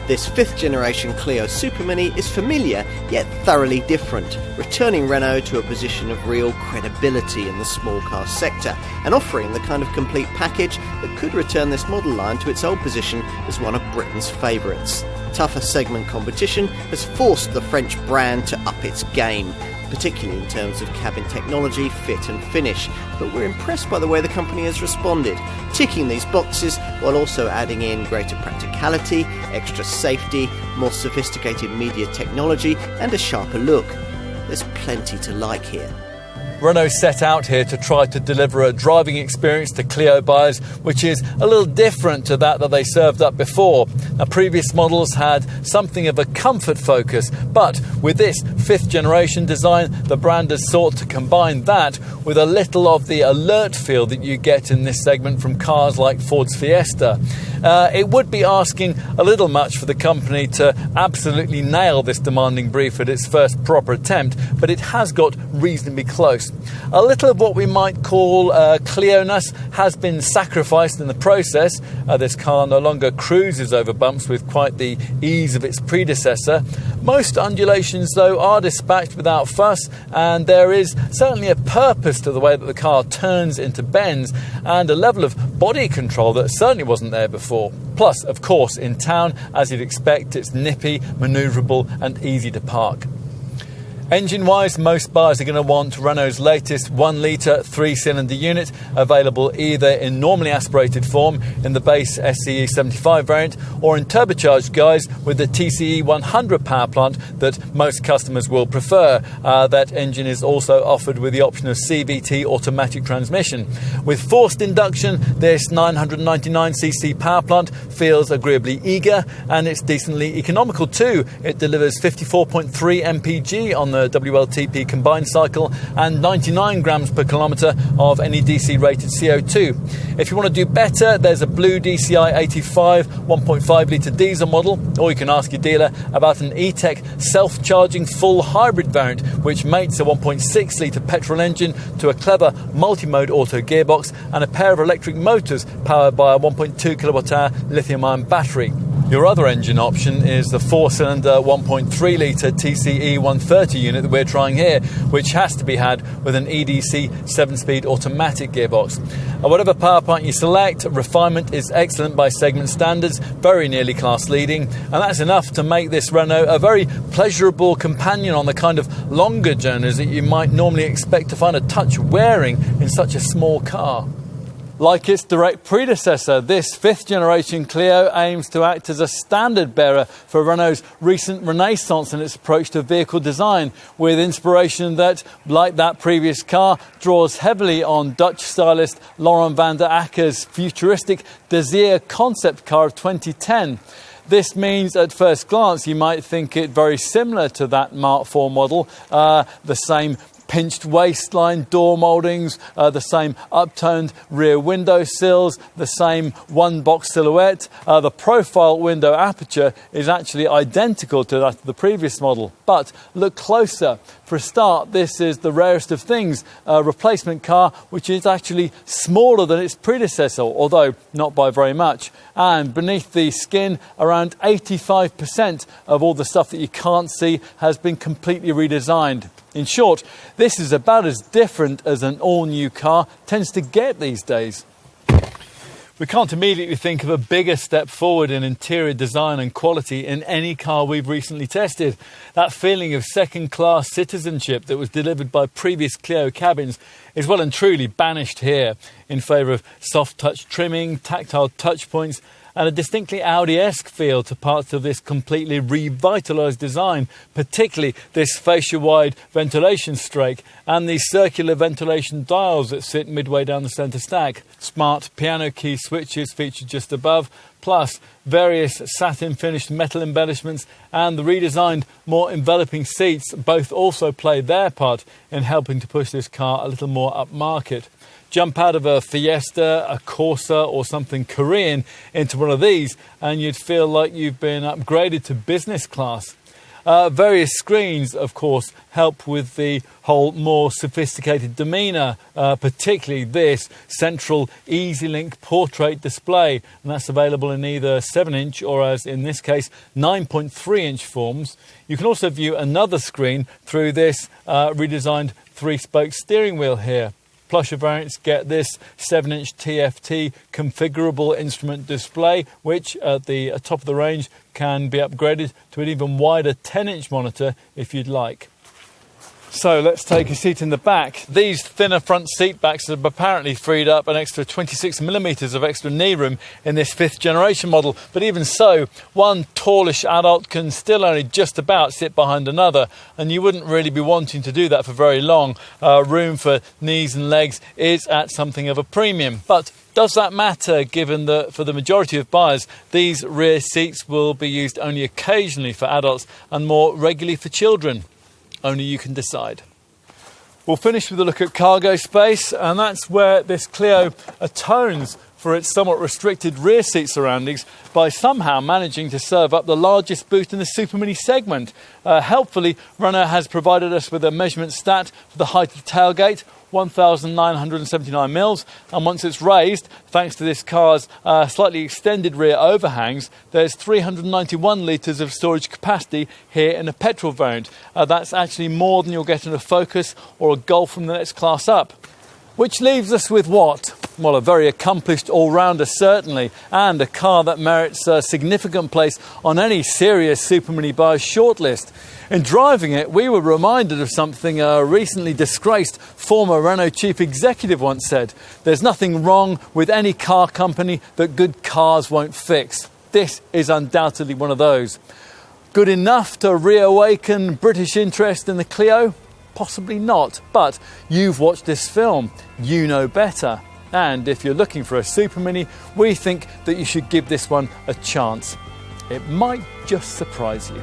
This 5th generation Clio Super Mini is familiar yet thoroughly different, returning Renault to a position of real credibility in the small car sector and offering the kind of complete package that could return this model line to its old position as one of Britain's favourites. Tougher segment competition has forced the French brand to up its game, particularly in terms of cabin technology, fit and finish, but we're impressed by the way the company has responded, ticking these boxes while also adding in greater practicality, extra safety, more sophisticated media technology and a sharper look. There's plenty to like here. Renault set out here to try to deliver a driving experience to Clio buyers which is a little different to that they served up before. Now, previous models had something of a comfort focus, but with this 5th generation design, the brand has sought to combine that with a little of the alert feel that you get in this segment from cars like Ford's Fiesta. It would be asking a little much for the company to absolutely nail this demanding brief at its first proper attempt, but it has got reasonably close. A little of what we might call Clio-ness has been sacrificed in the process. This car no longer cruises over bumps with quite the ease of its predecessor. Most undulations, though, are dispatched without fuss, and there is certainly a purpose to the way that the car turns into bends and a level of body control that certainly wasn't there before. Plus, of course, in town, as you'd expect, it's nippy, manoeuvrable and easy to park. Engine-wise, most buyers are going to want Renault's latest 1-litre 3-cylinder unit, available either in normally aspirated form in the base SCE 75 variant or in turbocharged guise with the TCE 100 power plant that most customers will prefer. That engine is also offered with the option of CVT automatic transmission. With forced induction, this 999cc power plant feels agreeably eager, and it's decently economical too. It delivers 54.3 mpg on the WLTP combined cycle and 99 grams per kilometre of NEDC rated CO2. If you want to do better, there's a blue DCI 85 1.5 litre diesel model, or you can ask your dealer about an E-Tech self-charging full hybrid variant which mates a 1.6 litre petrol engine to a clever multi-mode auto gearbox and a pair of electric motors powered by a 1.2 kilowatt-hour lithium-ion battery. Your other engine option is the 4-cylinder 1.3 litre TCE 130 unit that we're trying here, which has to be had with an EDC 7-speed automatic gearbox. Whatever power plant you select, refinement is excellent by segment standards, very nearly class leading, and that's enough to make this Renault a very pleasurable companion on the kind of longer journeys that you might normally expect to find a touch wearing in such a small car. Like its direct predecessor, this 5th generation Clio aims to act as a standard bearer for Renault's recent renaissance in its approach to vehicle design, with inspiration that, like that previous car, draws heavily on Dutch stylist Laurent van der Akker's futuristic Desir concept car of 2010. This means at first glance you might think it very similar to that Mark IV model, the same pinched waistline door mouldings, the same uptoned rear window sills, the same one-box silhouette. The profile window aperture is actually identical to that of the previous model. But look closer. For a start, this is the rarest of things, a replacement car which is actually smaller than its predecessor, although not by very much. And beneath the skin, around 85% of all the stuff that you can't see has been completely redesigned. In short, this is about as different as an all-new car tends to get these days. We can't immediately think of a bigger step forward in interior design and quality in any car we've recently tested. That feeling of second-class citizenship that was delivered by previous Clio cabins is well and truly banished here in favour of soft-touch trimming, tactile touch points, and a distinctly Audi-esque feel to parts of this completely revitalised design, particularly this fascia-wide ventilation strake and the circular ventilation dials that sit midway down the centre stack. Smart piano key switches featured just above, plus various satin-finished metal embellishments and the redesigned, more enveloping seats both also play their part in helping to push this car a little more upmarket. Jump out of a Fiesta, a Corsa or something Korean into one of these and you'd feel like you've been upgraded to business class. Various screens, of course, help with the whole more sophisticated demeanour, particularly this central EasyLink portrait display, and that's available in either 7-inch or, as in this case, 9.3-inch forms. You can also view another screen through this redesigned 3-spoke steering wheel here. Plusher variants get this 7-inch TFT configurable instrument display, which at the top of the range can be upgraded to an even wider 10-inch monitor if you'd like. So let's take a seat in the back. These thinner front seat backs have apparently freed up an extra 26mm of extra knee room in this 5th generation model. But even so, one tallish adult can still only just about sit behind another, and you wouldn't really be wanting to do that for very long. Room for knees and legs is at something of a premium. But does that matter, given that for the majority of buyers, these rear seats will be used only occasionally for adults and more regularly for children? Only you can decide. We'll finish with a look at cargo space, and that's where this Clio atones for its somewhat restricted rear seat surroundings by somehow managing to serve up the largest boot in the Super Mini segment. Helpfully, Renault has provided us with a measurement stat for the height of the tailgate, 1,979 mils, and once it's raised, thanks to this car's slightly extended rear overhangs, there's 391 litres of storage capacity here in a petrol variant. That's actually more than you'll get in a Focus or a Golf from the next class up. Which leaves us with what? Well, a very accomplished all-rounder, certainly, and a car that merits a significant place on any serious Super Mini buyer's shortlist. In driving it, we were reminded of something a recently disgraced former Renault chief executive once said: "There's nothing wrong with any car company that good cars won't fix." This is undoubtedly one of those. Good enough to reawaken British interest in the Clio? Possibly not, but you've watched this film, you know better. And if you're looking for a Super Mini, we think that you should give this one a chance. It might just surprise you.